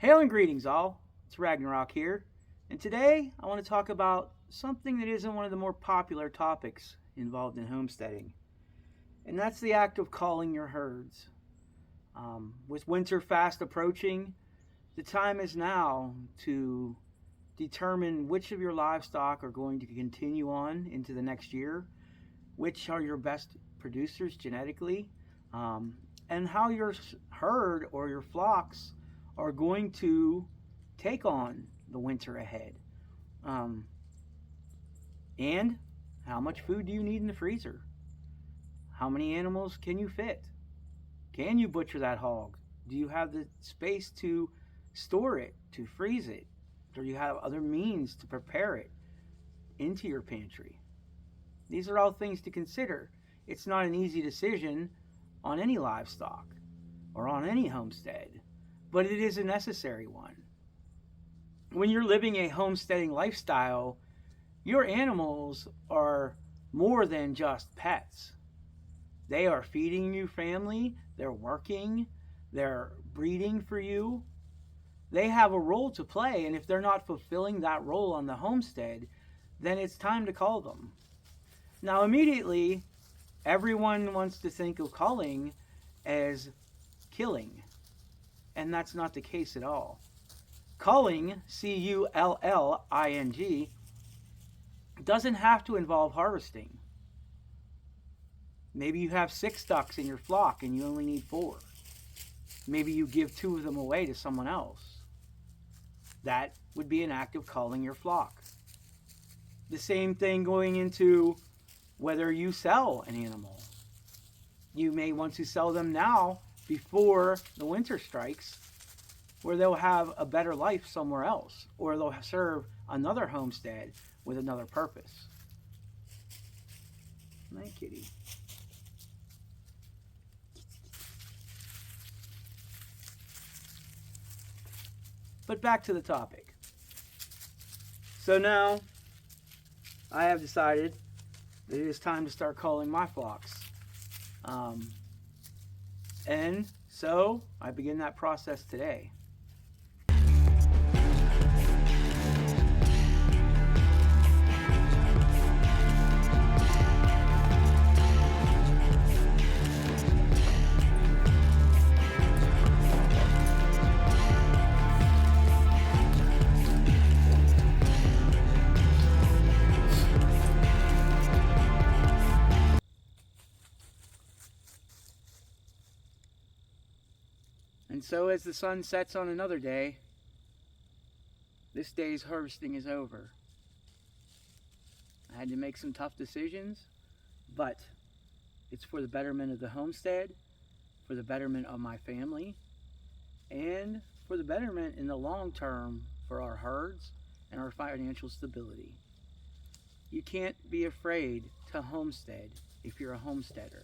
Hail and greetings, all. It's Ragnarok here, and today I want to talk about something that isn't one of the more popular topics involved in homesteading, and that's the act of culling your herds. With winter fast approaching, the time is now to determine which of your livestock are going to continue on into the next year, which are your best producers genetically, and how your herd or your flocks are going to take on the winter ahead. Um, and how much food do you need in the freezer? How many animals can you fit? Can you butcher that hog? Do you have the space to store it, to freeze it? Or do you have other means to prepare it into your pantry? These are all things to consider. It's not an easy decision on any livestock or on any homestead, but it is a necessary one. When you're living a homesteading lifestyle, your animals are more than just pets. They are feeding you family, they're working, they're breeding for you. They have a role to play, and if they're not fulfilling that role on the homestead, then it's time to cull them. Now, immediately, everyone wants to think of culling as killing, and that's not the case at all. Culling, Culling, doesn't have to involve harvesting. Maybe you have 6 ducks in your flock and you only need 4. Maybe you give 2 of them away to someone else. That would be an act of culling your flock. The same thing going into whether you sell an animal. You may want to sell them now before the winter strikes, where they'll have a better life somewhere else, or they'll serve another homestead with another purpose. My kitty. But back to the topic. So now I have decided that it is time to start culling my flocks. And so I begin that process today. And so as the sun sets on another day, this day's harvesting is over. I had to make some tough decisions, but it's for the betterment of the homestead, for the betterment of my family, and for the betterment in the long term for our herds and our financial stability. You can't be afraid to homestead if you're a homesteader.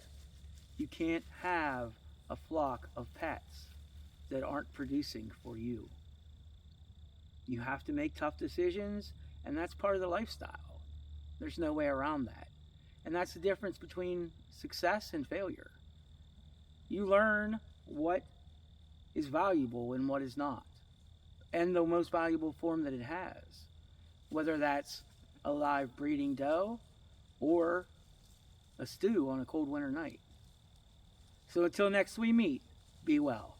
You can't have a flock of pets that aren't producing for you. You have to make tough decisions, and that's part of the lifestyle. There's no way around that. And that's the difference between success and failure. You learn what is valuable and what is not, and the most valuable form that it has, whether that's a live breeding doe or a stew on a cold winter night. So until next we meet, be well.